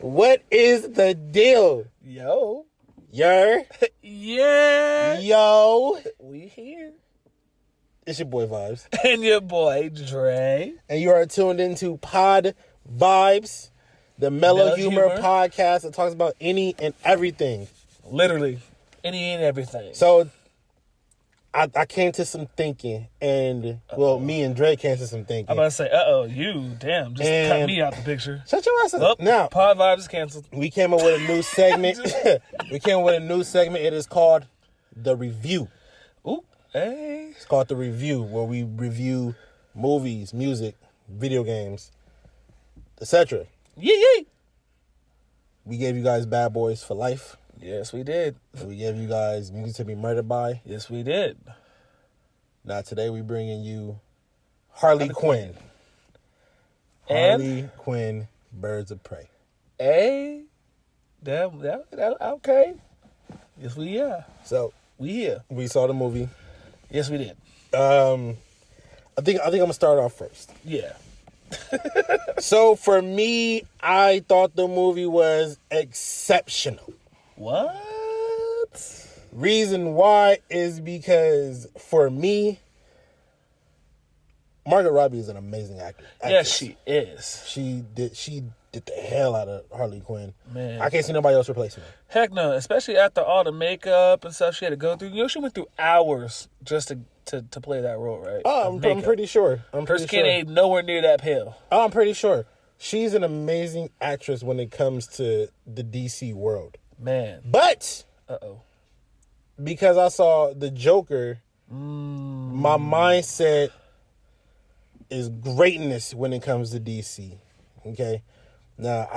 What is the deal? Yo. Yeah. Yo. We here. It's your boy Vybez. And your boy Dre. And you are tuned into Podvybez, the mellow humor podcast that talks about any and everything. Literally. Any and everything. So, I came to some thinking, and, me and Dre came to some thinking. I'm about to say, damn, just cut me out the picture. Shut your ass up. Now, Podvybez is canceled. We came up with a new segment. It is called The Review. Ooh, hey. It's called The Review, where we review movies, music, video games, etc. Yee. We gave you guys Bad Boys for Life. Yes, we did. We gave you guys Music to Be Murdered By. Yes, we did. Now, today we bringing you Harley Quinn. And? Harley Quinn, Birds of Prey. Hey. Damn, okay. Yes, we are. So, we here. We saw the movie. Yes, we did. I think I'm going to start off first. Yeah. So, for me, I thought the movie was exceptional. What? Reason why is because, for me, Margot Robbie is an amazing actress. Yes, she is. She did the hell out of Harley Quinn. Man, I can't see nobody else replacing her. Heck no, especially after all the makeup and stuff she had to go through. You know, she went through hours just to play that role, right? Oh, I'm pretty sure. Her skin ain't nowhere near that pale. Oh, I'm pretty sure. She's an amazing actress when it comes to the DC world. Man. But, because I saw the Joker, my mindset is greatness when it comes to DC. Okay? Now,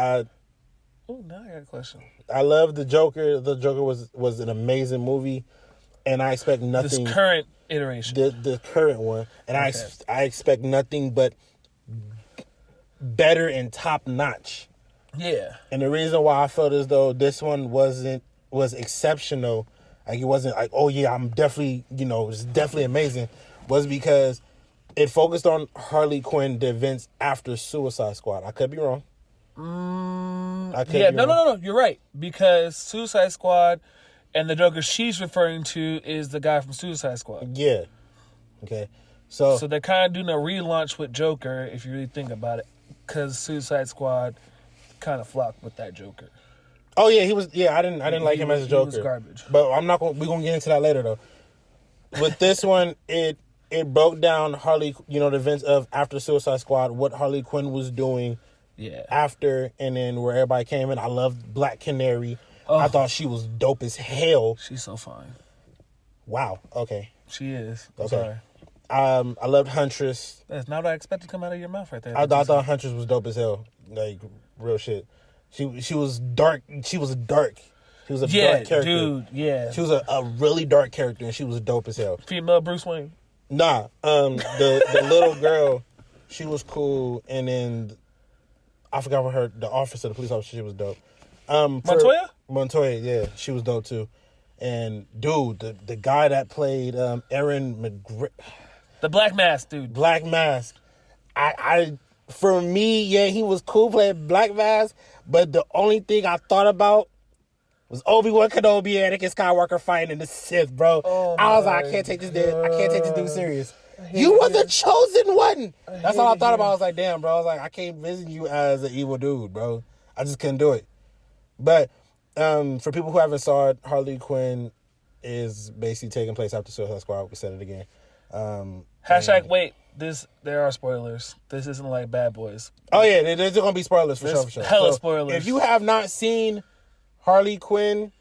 now I got a question. I love the Joker. The Joker was an amazing movie, and I expect nothing. This current iteration. The current one. And I expect nothing but better and top notch. Yeah. And the reason why I felt as though this one was exceptional, like it wasn't like, oh yeah, I'm definitely, it's definitely amazing, was because it focused on Harley Quinn, the events after Suicide Squad. I could be wrong. No, you're right. Because Suicide Squad and the Joker she's referring to is the guy from Suicide Squad. Yeah. Okay. So they're kind of doing a relaunch with Joker, if you really think about it, because Suicide Squad kind of flopped with that Joker. Oh yeah, he was. Yeah, I didn't like him as a Joker. He was garbage. But we're gonna get into that later though. With this one, it broke down Harley, the events of after Suicide Squad, what Harley Quinn was doing. Yeah. After, and then where everybody came in. I loved Black Canary. Oh. I thought she was dope as hell. She's so fine. Wow. Okay. She is. I'm okay. sorry. I loved Huntress. That's not what I expected to come out of your mouth right there. I thought Huntress was dope as hell. Like, real shit. She was dark. She was dark. She was a dark character. Dude, yeah. She was a really dark character, and she was dope as hell. Female Bruce Wayne? Nah. The little girl, she was cool, and then I forgot what the officer, the police officer, she was dope. Montoya? Montoya, yeah. She was dope, too. And, dude, the guy that played Aaron McGregor. The Black Mask, dude. Black Mask. For me, yeah, he was cool playing Black Mask, but the only thing I thought about was Obi-Wan Kenobi and Anakin Skywalker fighting the Sith, bro. Oh I was like, I can't take this dude serious. You were the chosen one. That's all I thought about. I was like, damn, bro. I was like, I can't visit you as an evil dude, bro. I just couldn't do it. But for people who haven't saw it, Harley Quinn is basically taking place after Suicide Squad. We said it again. Hashtag wait. There are spoilers. This isn't like Bad Boys. Oh yeah, there's gonna be spoilers for sure. Hella spoilers. If you have not seen Harley Quinn,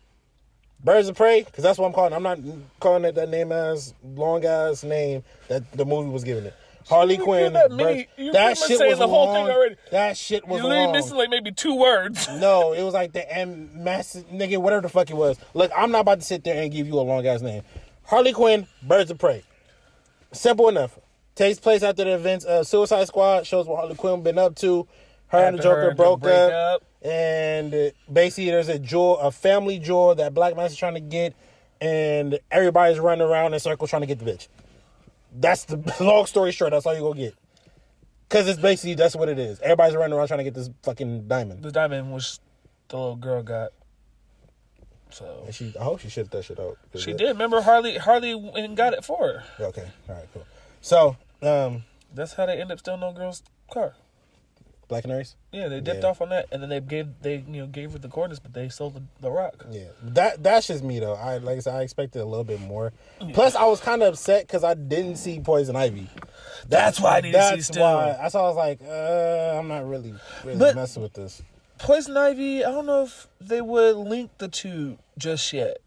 Birds of Prey, because that's what I'm calling it. I'm not calling it that name as long ass name that the movie was giving it. Harley Quinn. That shit was the whole thing already. That shit was long. You literally missing like maybe 2 words. No, it was like the massive nigga, whatever the fuck it was. Look, I'm not about to sit there and give you a long ass name. Harley Quinn, Birds of Prey. Simple enough. Takes place after the events of Suicide Squad. Shows what Harley Quinn been up to. Her and the Joker broke up. And basically there's a family jewel that Black Mask is trying to get. And everybody's running around in circles trying to get the bitch. That's the long story short. That's all you're going to get. Because it's basically, that's what it is. Everybody's running around trying to get this fucking diamond. The diamond, which the little girl got. So And I hope she shipped that shit out. she did. Remember Harley went and got it for her. Okay, all right, cool. So, that's how they end up stealing no girl's car. Black Canaries? Yeah, they dipped off on that, and then they gave her the coordinates, but they sold the rock. Yeah, that's just me though. Like I said, I expected a little bit more. Plus, I was kind of upset because I didn't see Poison Ivy. That's why I didn't see still. That's why I was like, I'm not really messing with this. Poison Ivy, I don't know if they would link the two just yet.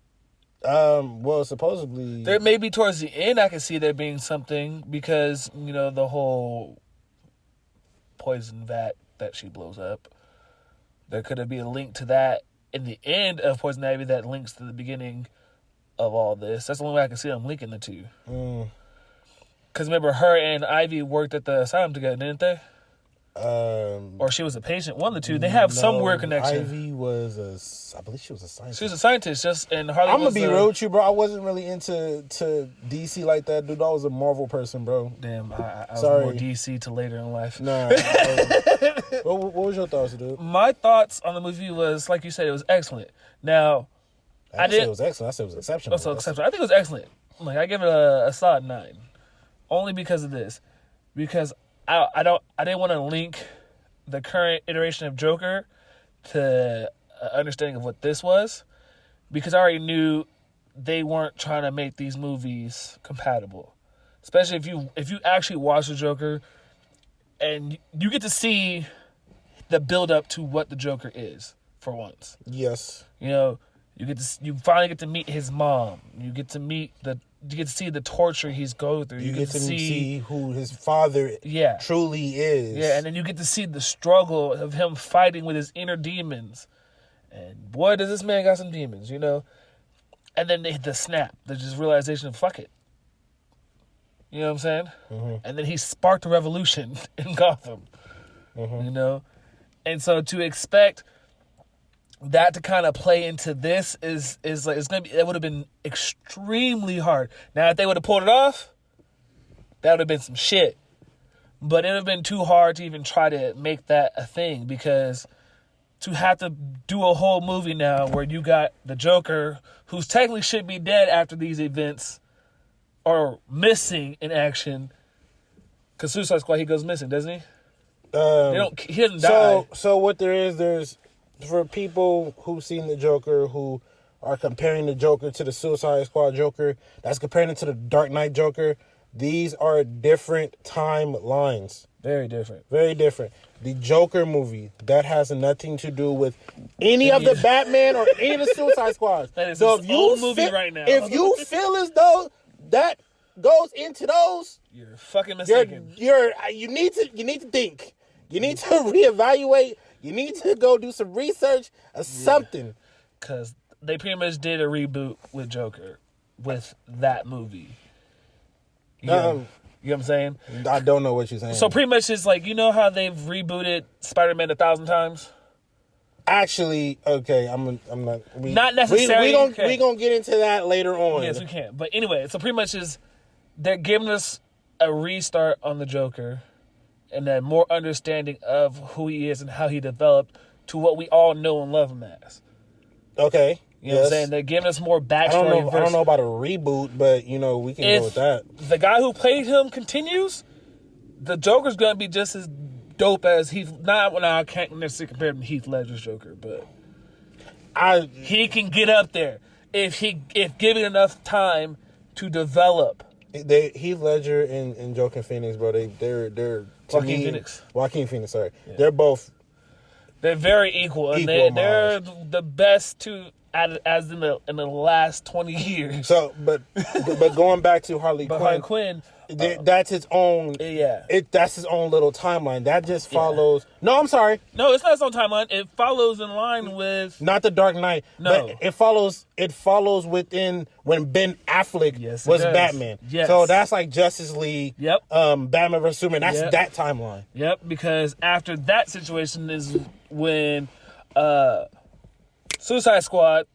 Well, supposedly There may be towards the end I can see there being something because, the whole poison vat that she blows up. There could be a link to that in the end of Poison Ivy that links to the beginning of all this. That's the only way I can see them linking the two. Because remember, her and Ivy worked at the asylum together, didn't they? Or she was a patient. One of the two. They have some weird connection. Ivy I believe she was a scientist. She was a scientist, and Harley I'm gonna be real with you, bro. I wasn't really into DC like that, dude. I was a Marvel person, bro. Damn, I was Sorry. more DC to later in life. Nah. What was your thoughts, dude? My thoughts on the movie was, like you said, it was excellent. Now, I didn't say it was excellent. I said it was exceptional. Also exceptional. I think it was excellent. Like, I give it a solid 9, only because of this. Because I didn't want to link the current iteration of Joker to an understanding of what this was, because I already knew they weren't trying to make these movies compatible. Especially if you actually watch the Joker, and you get to see the build up to what the Joker is for once. Yes. You finally get to meet his mom. You get to see the torture he's going through. You get to see who his father truly is. Yeah, and then you get to see the struggle of him fighting with his inner demons. And boy, does this man got some demons, And then the snap, the just realization of fuck it. You know what I'm saying? Mm-hmm. And then he sparked a revolution in Gotham. Mm-hmm. And so to expect that to kind of play into this is like it would have been extremely hard. Now if they would have pulled it off, that would have been some shit. But it would have been too hard to even try to make that a thing, because to have to do a whole movie now where you got the Joker, who's technically should be dead after these events, or missing in action, because Suicide Squad, he goes missing, doesn't he? He doesn't die. So what there's for people who've seen the Joker, who are comparing the Joker to the Suicide Squad Joker, that's comparing it to the Dark Knight Joker, these are different timelines. Very different. Very different. The Joker movie, that has nothing to do with any of the Batman or any of the Suicide Squads. That is his own movie right now. If you feel as though that goes into those, you're fucking mistaken. You need to think. You need to reevaluate. You need to go do some research or something. Because they pretty much did a reboot with Joker with that movie. You know what I'm saying? I don't know what you're saying. So pretty much it's like, how they've rebooted Spider-Man 1,000 times? Actually, okay, not necessarily. We gonna get into that later on. Yes, we can. But anyway, so pretty much they're giving us a restart on the Joker, and then more understanding of who he is and how he developed to what we all know and love him as. Okay. You know what I'm saying? They're giving us more backstory. I don't know about a reboot, but, we can go with that. The guy who played him continues, the Joker's going to be just as dope as Heath. I can't necessarily compare him to Heath Ledger's Joker, but he can get up there if given enough time to develop. Heath Ledger and Joaquin Phoenix, bro, they're Joaquin Phoenix, sorry. Yeah. They're very equal, and they're the best two as in the last 20 years. So, but going back to Harley Quinn. Harley Quinn, that's its own. Yeah. That's its own little timeline. That just follows. Yeah. No, I'm sorry. No, it's not its own timeline. It follows in line with not the Dark Knight. No, but it follows within when Ben Affleck was Batman. Yes. So that's like Justice League. Yep. Batman vs Superman. That's that timeline. Yep. Because after that situation is when Suicide Squad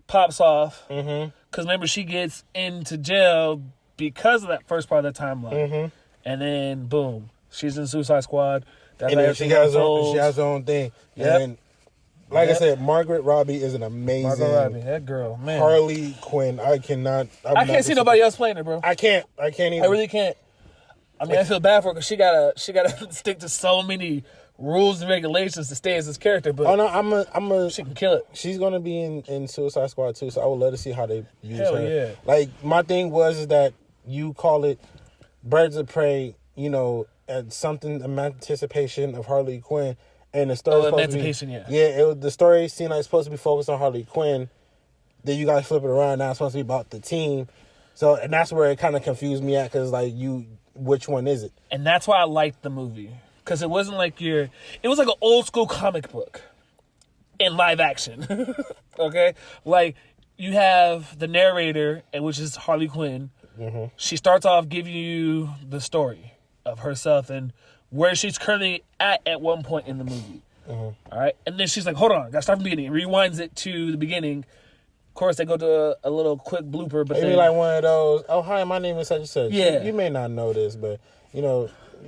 pops off. Mm-hmm. Because remember, she gets into jail because of that first part of the timeline. Mm-hmm. And then, boom, she's in Suicide Squad. That's and then she has her own thing. Yep. And Like I said, Margaret Robbie is an amazing. Margot Robbie, that girl, man. Harley Quinn. I cannot. I can't see nobody else playing her, bro. I can't even. I really can't. I mean, I feel bad for her because she gotta stick to so many rules and regulations to stay as this character. But she can kill it. She's gonna be in Suicide Squad too, so I would love to see how they use Hell her. Yeah. Like my thing was that you call it Birds of Prey, and something anticipation of Harley Quinn. And the story emancipation, the story seemed like it's supposed to be focused on Harley Quinn. Then you guys flip it around. Now it's supposed to be about the team. So, and that's where it kind of confused me at, because which one is it? And that's why I liked the movie, because it wasn't like it was like an old school comic book in live action. Okay, like you have the narrator, which is Harley Quinn. Mm-hmm. She starts off giving you the story of herself and where she's currently at one point in the movie. Mm-hmm. All right. And then she's like, hold on, gotta start from the beginning. Rewinds it to the beginning. Of course, they go to a little quick blooper. But maybe like one of those, oh, hi, my name is such and such. Yeah. You may not know this, but,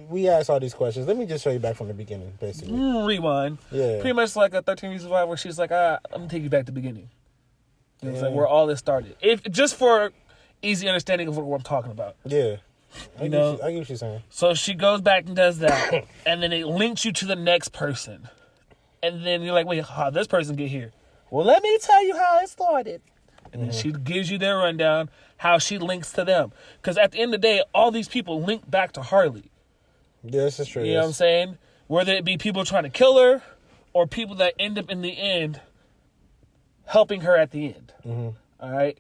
we ask all these questions. Let me just show you back from the beginning, basically. Rewind. Yeah. Pretty much like a 13 Reasons Why, where she's like, I'm going to take you back to the beginning. It's like where all this started. Just for easy understanding of what I'm talking about. Yeah. I get what you're saying. So she goes back and does that, and then it links you to the next person. And then you're like, wait, how'd this person get here? Well, let me tell you how it started. And then she gives you their rundown, how she links to them. Because at the end of the day, all these people link back to Harley. Yeah, this is true. You know what I'm saying? Whether it be people trying to kill her, or people that end up in the end helping her at the end. Mm-hmm. All right?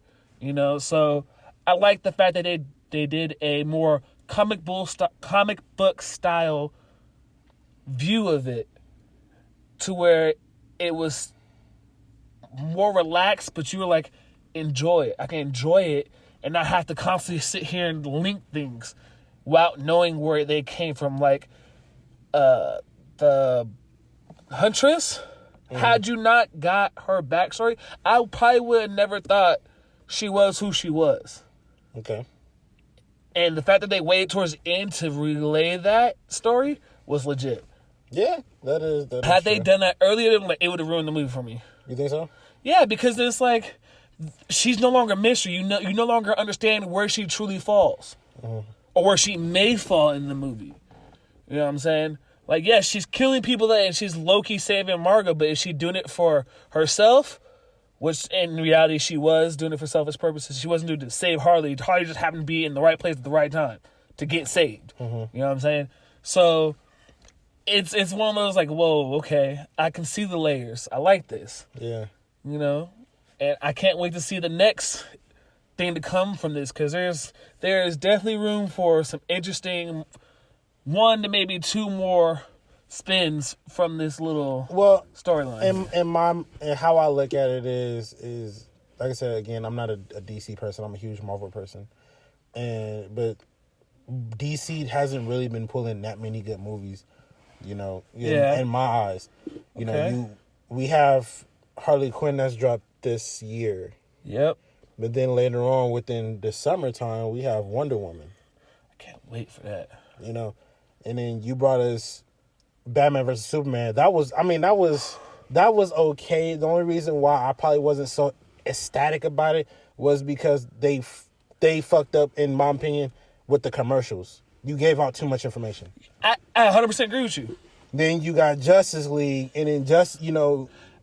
So I like the fact that they did a more comic book style view of it, to where it was more relaxed, but you were like, enjoy it. I can enjoy it and not have to constantly sit here and link things without knowing where they came from. Like the Huntress, had you not got her backstory, I probably would have never thought she was who she was. Okay. And the fact that they waited towards the end to relay that story was legit. Yeah, that is Had they done that earlier, it would have ruined the movie for me. You think so? Yeah, because then it's like, she's no longer mystery. You no longer understand where she truly falls. Mm-hmm. Or where she may fall in the movie. You know what I'm saying? Like, yes, she's killing people and she's low-key saving Margot, but is she doing it for herself? Which, in reality, she was doing it for selfish purposes. She wasn't doing it to save Harley. Harley just happened to be in the right place at the right time to get saved. Mm-hmm. You know what I'm saying? So, it's one of those, like, whoa, okay, I can see the layers. I like this. Yeah. And I can't wait to see the next thing to come from this, because there is definitely room for some interesting, one to maybe two more spins from this little storyline. And how I look at it is like I said again, I'm not a DC person. I'm a huge Marvel person, but DC hasn't really been pulling that many good movies, in my eyes. We have Harley Quinn that's dropped this year. Yep. But then later on, within the summertime, we have Wonder Woman. I can't wait for that. And then you brought us Batman vs. Superman. That was okay. The only reason why I probably wasn't so ecstatic about it was because they fucked up, in my opinion, with the commercials. You gave out too much information. I 100% agree with you. Then you got Justice League, and then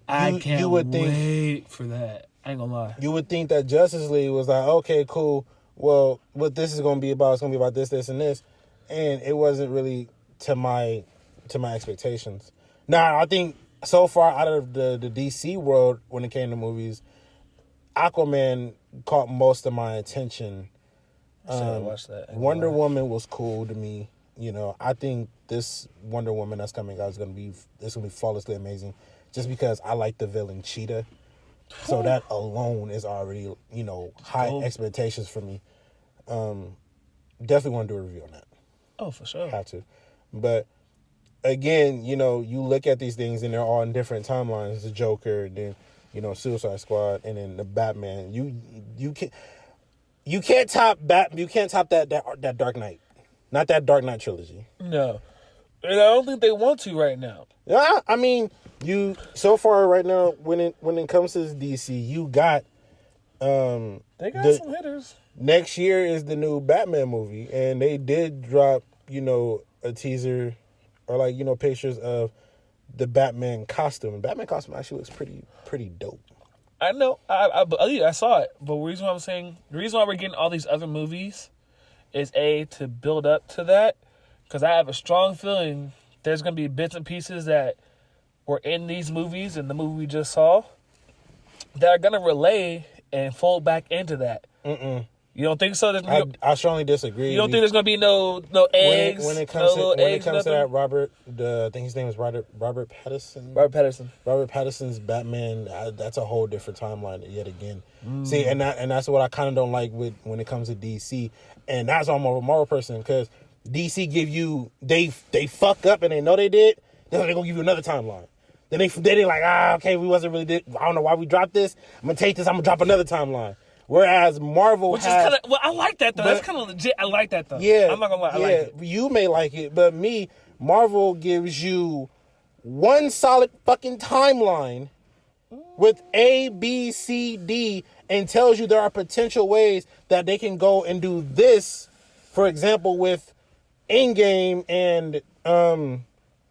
I can't wait for that. I ain't gonna lie. You would think that Justice League was like, okay, cool. Well, what this is gonna be about? It's gonna be about this, this, and this, and it wasn't really to my expectations. Now, I think so far out of the DC world, when it came to movies, Aquaman caught most of my attention. Watch that. Wonder Woman was cool to me. I think this Wonder Woman that's coming out is gonna be flawlessly amazing, just because I like the villain Cheetah. So that alone is already, high expectations for me. Definitely want to do a review on that. Oh, for sure. Have to. But again, you look at these things and they're all in different timelines. The Joker, then, Suicide Squad, and then the Batman. You can't top that Dark Knight. Not that Dark Knight trilogy. No. And I don't think they want to right now. Yeah, I mean, you so far right now when it comes to DC, you got They got some hitters. next year is the new Batman movie, and they did drop a teaser or pictures of the Batman costume. Batman costume actually looks pretty dope. I know. I saw it. But the reason why we're getting all these other movies is to build up to that. Because I have a strong feeling there's going to be bits and pieces that were in these movies and the movie we just saw that are going to relay and fold back into that. You don't think so? I strongly disagree. You don't think there's going to be no eggs? When it comes to that, I think his name is Robert Pattinson. Robert Pattinson's Batman. That's a whole different timeline yet again. See, and that's what I kind of don't like when it comes to DC, and that's why I'm more of a Marvel person, because DC give you they fuck up and they know they did. Then they're gonna give you another timeline. Then they like, okay, we wasn't really. I don't know why we dropped this. I'm gonna take this. I'm gonna drop another timeline. Whereas Marvel Which is kind of... Well, I like that, though. That's kind of legit. I like that, though. Yeah. I'm not going to lie. I like it. You may like it, but me, Marvel gives you one solid fucking timeline with A, B, C, D, and tells you there are potential ways that they can go and do this. For example, with Endgame and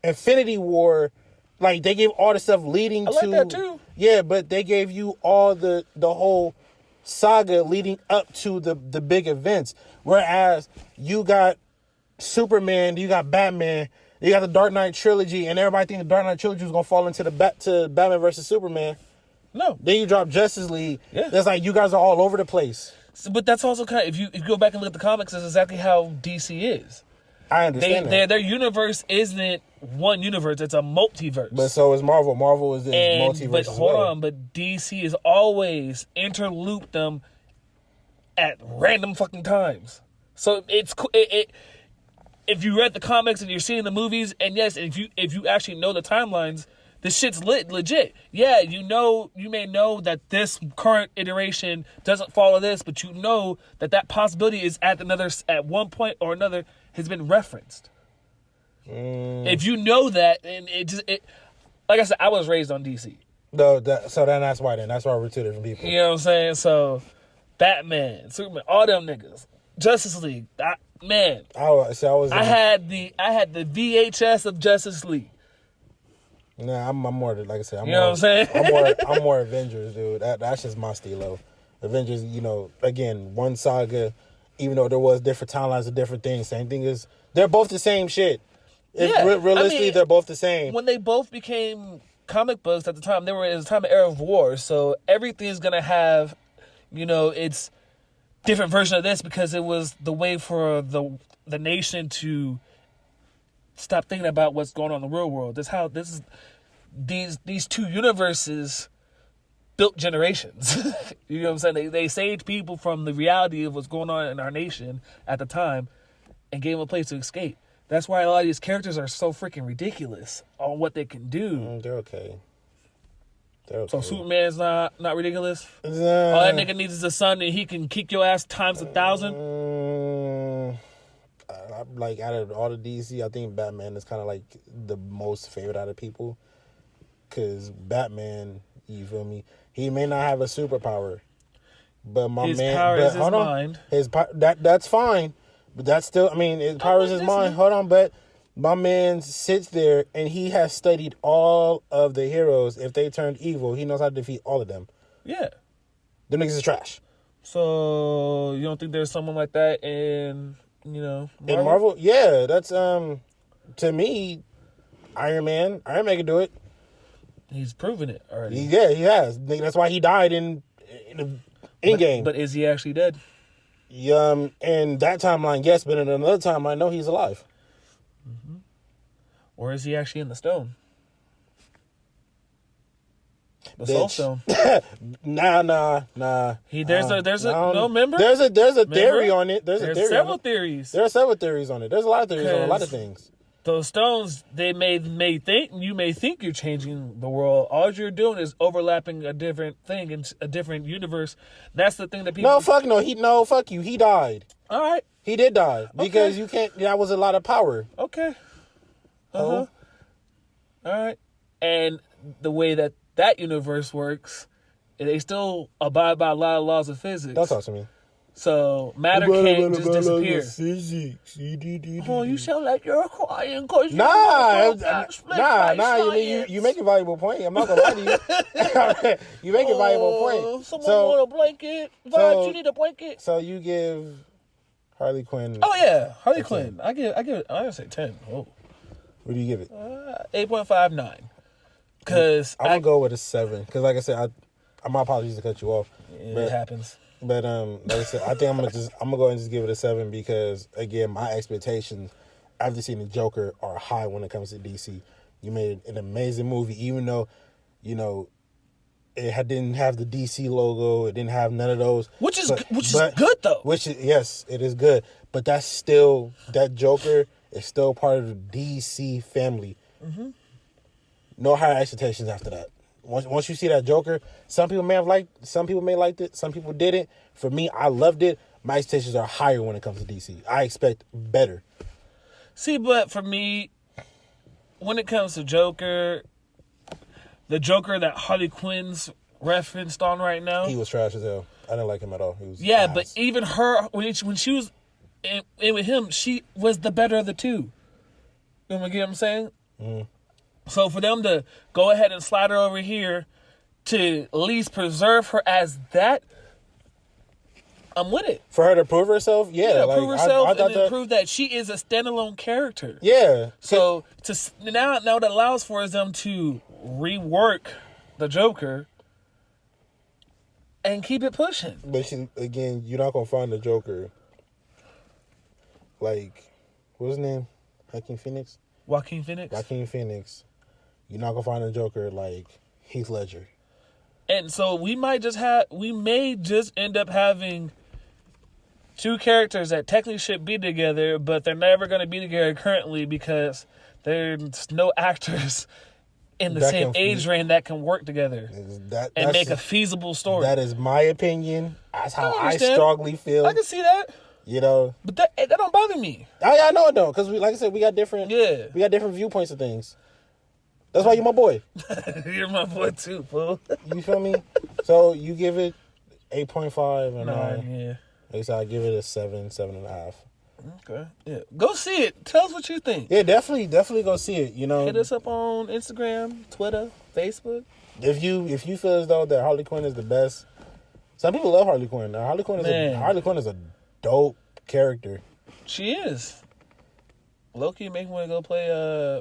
Infinity War, like, they gave all the stuff leading to... I like that, too. Yeah, but they gave you all the whole... saga leading up to the big events, whereas you got Superman, you got Batman, you got the Dark Knight trilogy, and everybody think the Dark Knight trilogy was gonna fall into to Batman versus Superman. No. Then you drop Justice League. Yeah. That's like you guys are all over the place. But that's also kind of, if you go back and look at the comics, that's exactly how DC is. I understand that. Their universe isn't one universe; it's a multiverse. But so is Marvel. Marvel is this multiverse. But as hold well. on, but DC has always interlooped them at random fucking times. So it's if you read the comics and you're seeing the movies, and yes, if you actually know the timelines, this shit's legit. Yeah, you may know that this current iteration doesn't follow this, but you know that possibility is at one point or another has been referenced. If you know that, and like I said, I was raised on DC. No, so then that's why we're two different people. You know what I'm saying? So, Batman, Superman, all them niggas, Justice League, I had the VHS of Justice League. Nah, I'm more like I said. You know what I'm saying? I'm more Avengers, dude. That's just my stilo. Avengers, again, one saga. Even though there was different timelines of different things, same thing is they're both the same shit. Realistically, they're both the same. When they both became comic books at the time, it was a time of era of war, so everything's gonna have, its different version of this because it was the way for the nation to stop thinking about what's going on in the real world. These two universes built generations. You know what I'm saying? They saved people from the reality of what's going on in our nation at the time and gave them a place to escape. That's why a lot of these characters are so freaking ridiculous on what they can do. They're okay. So Superman's not ridiculous? Nah. All that nigga needs is a son and he can kick your ass times 1,000? Like, out of all the DC, I think Batman is kind of like the most favorite out of people. Because Batman, you feel me? He may not have a superpower, but his power is his mind. That's fine, but that's still. His power is his mind. Hold on, but my man sits there and he has studied all of the heroes. If they turned evil, he knows how to defeat all of them. Yeah, them niggas is trash. So you don't think there's someone like that in Marvel? In Marvel? Yeah, that's to me, Iron Man. Iron Man can do it. He's proven it already. Yeah, he has. That's why he died in Endgame. But is he actually dead? In that timeline, yes, but in another timeline, no, he's alive. Mm-hmm. Or is he actually in the stone? The Soul Stone. Nah. There's a theory on it. There's several theories. There are several theories on it. There's a lot of theories on a lot of things. Those stones, they may think you're changing the world. All you're doing is overlapping a different thing in a different universe. That's the thing that people... Fuck you. He died. All right. He did die. Because you can't... That was a lot of power. Okay. Uh-huh. All right. And the way that universe works, they still abide by a lot of laws of physics. Don't talk to me. So matter can't just disappear. Physics. Oh, you sound like you're crying because Nah. You make a valuable point. I'm not gonna lie to you. You make a valuable point. Someone want a blanket? Vybez, you need a blanket. So you give Harley Quinn. Oh yeah, Harley Quinn. I give it. I say 10. Oh. What do you give it? 8.59. Because I'm gonna go with a 7. Because like I said, my apologies to cut you off. It happens. But like I said, I think I'm gonna go ahead and just give it a 7 because again, my expectations after seeing the Joker are high when it comes to DC. You made an amazing movie, even though didn't have the DC logo. It didn't have none of those. Which is good though. Yes, it is good. But that Joker is still part of the DC family. Mm-hmm. No higher expectations after that. Once you see that Joker, some people may liked it, some people didn't. For me, I loved it. My expectations are higher when it comes to DC. I expect better. See, but for me, when it comes to Joker, the Joker that Harley Quinn's referenced on right now, he was trash as hell. I didn't like him at all. He was yeah, ass. but even her when she was in with him, she was the better of the two. You know what I'm saying? Mm. So for them to go ahead and slide her over here to at least preserve her as that, I'm with it. For her to prove herself, yeah. Prove herself and then prove that she is a standalone character. Yeah. So now what it allows for is them to rework the Joker and keep it pushing. But again, you're not gonna find the Joker. Like, what's his name? Joaquin Phoenix. You're not gonna find a Joker like Heath Ledger. And so we may just end up having two characters that technically should be together, but they're never going to be together currently because there's no actors in the same age range that can work together and make a feasible story. That is my opinion. That's how I strongly feel. I can see that. But that don't bother me. I know it don't, because like I said, we got different viewpoints of things. That's why you're my boy. You're my boy too, fool. You feel me? So you give it 8.5 and 9, yeah. Like I said, I give it a 7.5. Okay. Yeah. Go see it. Tell us what you think. Yeah, definitely go see it. Hit us up on Instagram, Twitter, Facebook. If you feel as though that Harley Quinn is the best, some people love Harley Quinn. Now, Harley Quinn is a dope character. She is. Loki make me want to go play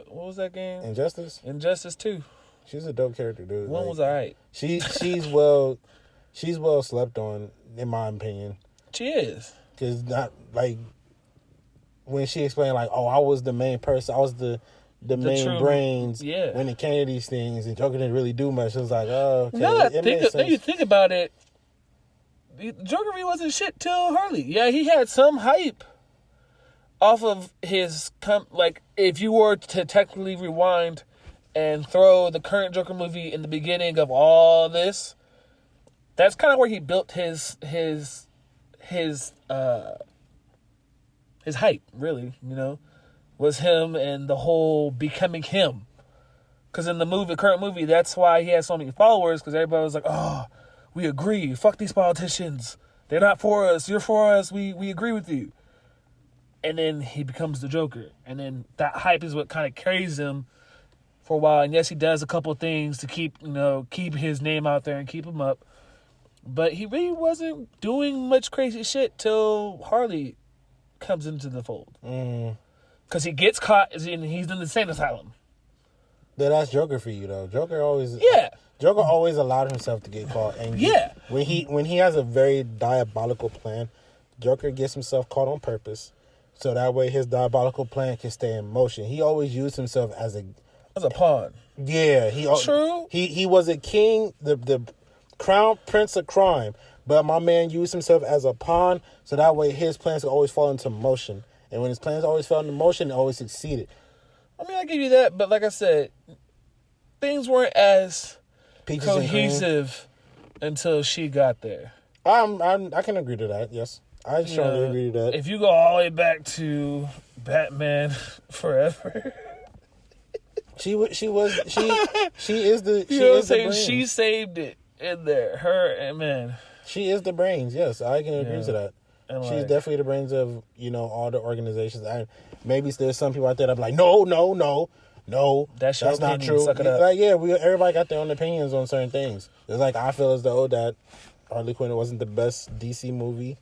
what was that game? Injustice 2. She's a dope character, dude. One was alright. She's well slept on, in my opinion. She is. Cause not like when she explained like, oh, I was the main person, I was the main brains when it came to these things, and Joker didn't really do much. It was like, oh, okay. Now you think about it, Joker really wasn't shit till Harley. Yeah, he had some hype off of his if you were to technically rewind and throw the current Joker movie in the beginning of all this, that's kind of where he built his hype, really, was him and the whole becoming him. Because in the current movie, that's why he has so many followers, because everybody was like, oh, we agree, fuck these politicians, they're not for us, you're for us, we agree with you. And then he becomes the Joker. And then that hype is what kind of carries him for a while. And yes, he does a couple of things to keep his name out there and keep him up. But he really wasn't doing much crazy shit till Harley comes into the fold. Because he gets caught and he's in the insane asylum. Yeah, that's Joker for you, though. Joker always allowed himself to get caught. And when he has a very diabolical plan, Joker gets himself caught on purpose. So that way his diabolical plan can stay in motion. He always used himself as a pawn. Yeah. True. He was a king, the crown prince of crime. But my man used himself as a pawn, so that way his plans would always fall into motion. And when his plans always fell into motion, it always succeeded. I mean, I give you that, but like I said, things weren't as cohesive until she got there. I can agree to that, yes. I strongly agree to that. If you go all the way back to Batman Forever, She is the You know what I'm saying? She saved it in there. Her and man. She is the brains. Yes, I can agree to that. And She's like, definitely the brains of, all the organizations. Maybe there's some people out there that be like, no, That's not opinion. true. Suck it up. Like, yeah, everybody got their own opinions on certain things. It's like, I feel as though that Harley Quinn wasn't the best DC movie,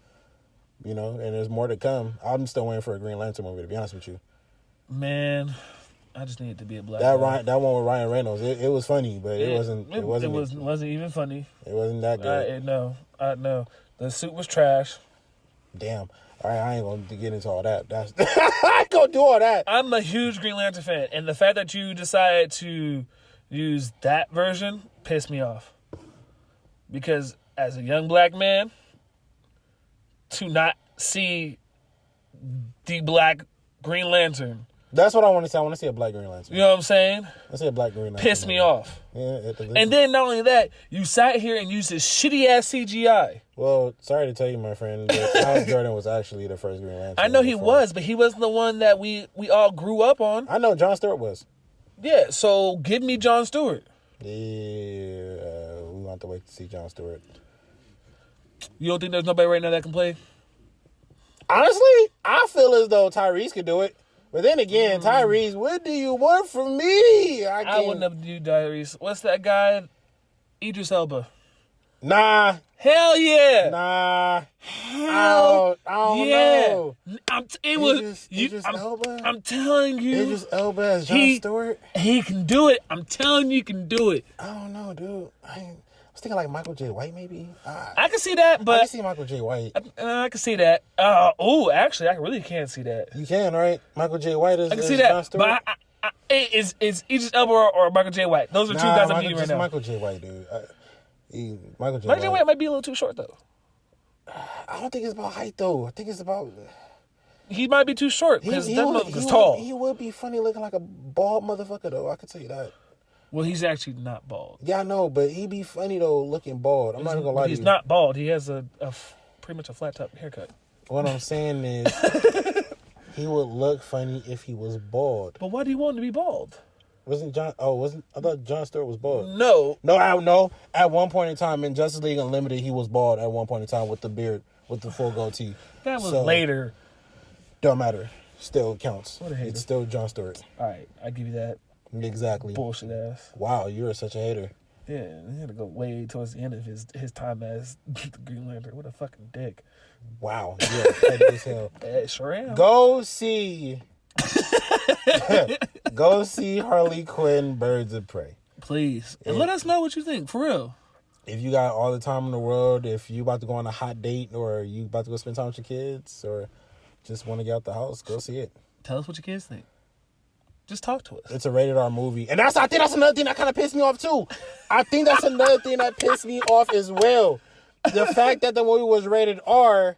and there's more to come. I'm still waiting for a Green Lantern movie, to be honest with you. Man, I just need it to be a black that guy. that one with Ryan Reynolds, it was funny, but it wasn't even funny. It wasn't that good. No. The suit was trash. Damn. All right, I ain't going to get into all that. I ain't going to do all that. I'm a huge Green Lantern fan, and the fact that you decided to use that version pissed me off. Because as a young black man, to not see the black Green Lantern. That's what I want to see. I want to see a black Green Lantern. You know what I'm saying? I see a black Green Lantern. Pissed me off. Yeah, and then not only that, you sat here and used this shitty ass CGI. Well, sorry to tell you, my friend, but Hal Jordan was actually the first Green Lantern. I know he was, but he wasn't the one that we all grew up on. I know Jon Stewart was. Yeah, so give me Jon Stewart. Yeah, we want to wait to see Jon Stewart. You don't think there's nobody right now that can play? Honestly, I feel as though Tyrese could do it. But then again, Tyrese, what do you want from me? I wouldn't have do Tyrese. What's that guy? Idris Elba. Nah. Hell yeah. Nah. Hell I don't know. Idris Elba? I'm telling you. Idris Elba as Jon Stewart? He can do it. I'm telling you he can do it. I don't know, dude. I was thinking like Michael J. White, maybe. I can see that, but I can see Michael J. White. I can see that. Actually, I really can't see that. You can, right? Michael J. White is. I can see that, Jon Stewart? But is Idris Elba or Michael J. White? Those are two guys I'm needing right now. Michael J. White, dude. Michael J. White might be a little too short though. I don't think it's about height though. I think it's about. He might be too short because that motherfucker's tall. He would be funny looking like a bald motherfucker though. I can tell you that. Well, he's actually not bald. Yeah, I know, but he'd be funny though looking bald. I'm not even gonna lie to you. He's not bald. He has a pretty much a flat top haircut. What I'm saying is, he would look funny if he was bald. But why do you want him to be bald? I thought Jon Stewart was bald. No. No. At one point in time in Justice League Unlimited, he was bald at one point in time with the beard, with the full goatee. That was later. Don't matter. Still counts. What a hater. It's still Jon Stewart. All right, I give you that. Exactly. Bullshit ass. Wow, you're such a hater. Yeah, he had to go way towards the end of his time as the Green Lantern. What a fucking dick. Wow, you're petty as hell. Yeah, sure am. Go see Harley Quinn, Birds of Prey. Please. And let us know what you think, for real. If you got all the time in the world, if you about to go on a hot date, or you about to go spend time with your kids, or just want to get out the house, go see it. Tell us what your kids think. Just talk to us. It's a rated R movie. And I think that's another thing that kind of pissed me off too. I think that's another thing that pissed me off as well. The fact that the movie was rated R,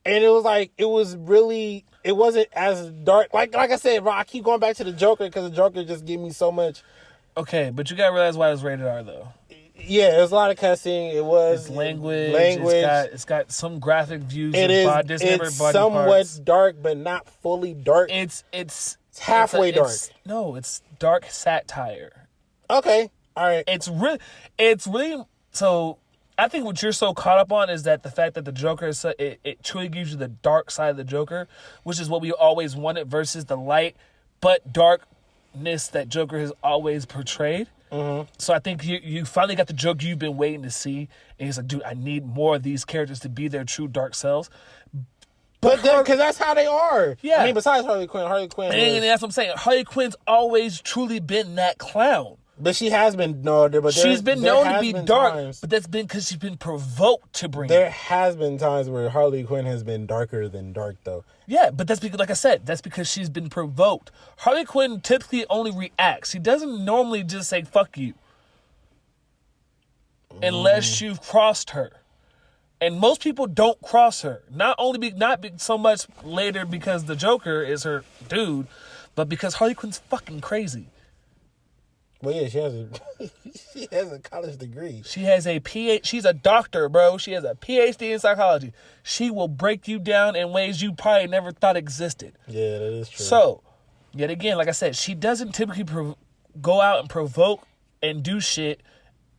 and it wasn't as dark. Like I said, bro, I keep going back to the Joker because the Joker just gave me so much. Okay, but you gotta realize why it was rated R though. Yeah, there's a lot of cussing. It was it's language. It's got some graphic views. It's somewhat parts. dark, but not fully dark. It's halfway dark. It's dark satire. Okay, all right. It's really. So I think what you're so caught up on is that the fact that the Joker is it truly gives you the dark side of the Joker, which is what we always wanted, versus the light but darkness that Joker has always portrayed. Mm-hmm. So I think you finally got the Joker you've been waiting to see, and he's like, dude, I need more of these characters to be their true dark selves. But because that's how they are. Yeah. I mean, besides Harley Quinn. And that's what I'm saying. Harley Quinn's always truly been that clown. But she has been she's been known to be dark, but that's been because she's been provoked to bring There has been times where Harley Quinn has been darker than dark, though. Yeah, but that's because, like I said, that's because she's been provoked. Harley Quinn typically only reacts. She doesn't normally just say, fuck you. Unless you've crossed her. And most people don't cross her. Not so much later because the Joker is her dude, but because Harley Quinn's fucking crazy. Well, yeah, she has a college degree. She has a PhD. She's a doctor, bro. She has a PhD in psychology. She will break you down in ways you probably never thought existed. Yeah, that is true. So, Yet again, like I said, she doesn't typically go out and provoke and do shit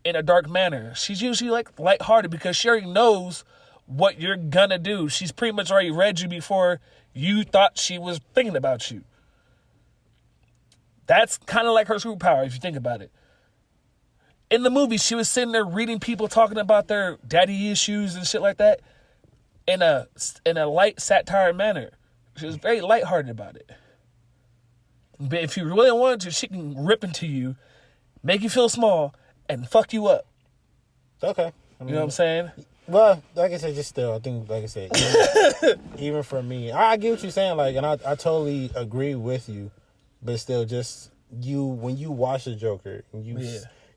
in a dark manner. She's usually like lighthearted because she already knows what you're gonna do. She's pretty much already read you before you thought she was thinking about you. That's kind of like her superpower if you think about it. In the movie, she was sitting there reading people talking about their daddy issues and shit like that in a light satire manner. She was very lighthearted about it. But if you really wanted to, she can rip into you, make you feel small, and fuck you up. Okay. You know what I'm saying? Well, like I said, just still, I think, like I said, even for me, I get what you're saying, like, and I totally agree with you, but still, just when you watch the Joker, and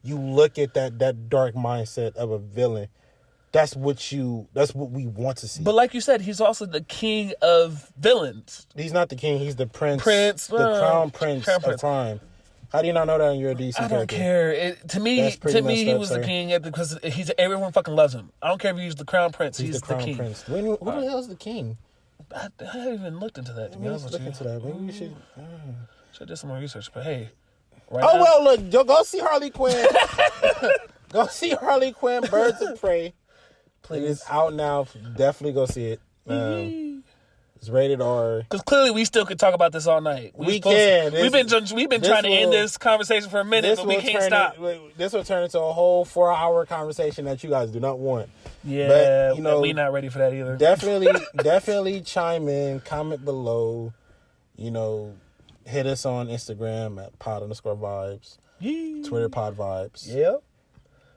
you look at that dark mindset of a villain, that's what we want to see. But like you said, he's also the king of villains. He's not the king, he's the prince. The crown prince of crime. How do you not know that you're a DC character? I don't care. To me, he was the king because everyone fucking loves him. I don't care if he's the crown prince. He's the king. Prince. Who the hell is the king? I haven't even looked into that, to be honest with you. Look into that. Maybe we should... Should do some more research, but hey. Well, look, go see Harley Quinn. Go see Harley Quinn, Birds of Prey. Please. It is out now. Definitely go see it. It's rated R. Because clearly we still could talk about this all night. We've been trying to end this conversation for a minute, but we can't stop. This will turn into a whole 4-hour conversation that you guys do not want. Yeah, but, we're not ready for that either. Definitely chime in, comment below. Hit us on Instagram at pod_vibes, Twitter Podvybez. Yep.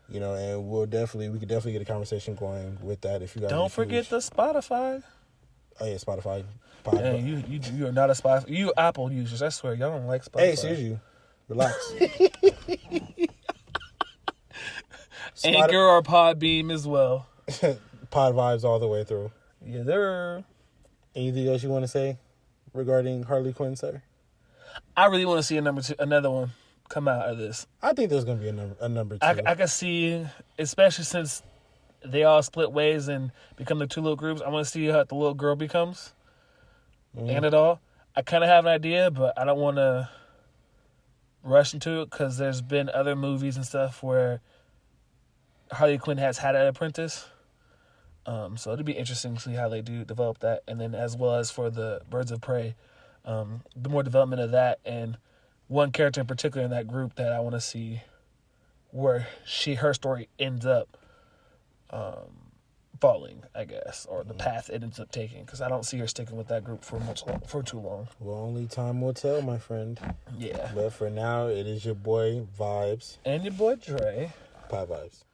And we could definitely get a conversation going with that if you guys don't forget the Spotify. Oh yeah, Spotify. Yeah, you are not a Spotify. You Apple users, I swear, y'all don't like Spotify. Hey, excuse you. Relax. Anchor or Podbeam as well. Podvybez all the way through. Yeah, there. Anything else you want to say regarding Harley Quinn, sir? I really want to see another one come out of this. I think there's going to be a number 2. I can see, especially since they all split ways and become the two little groups. I want to see how the little girl becomes and it all. I kind of have an idea, but I don't want to rush into it because there's been other movies and stuff where Harley Quinn has had an apprentice. So it'll be interesting to see how they do develop that. And then as well as for the Birds of Prey, the more development of that and one character in particular in that group that I want to see where her story ends up falling, I guess, or the path it ends up taking, because I don't see her sticking with that group for too long. Well, only time will tell, my friend. Yeah. But for now, it is your boy Vybez and your boy Dre. Podvybez.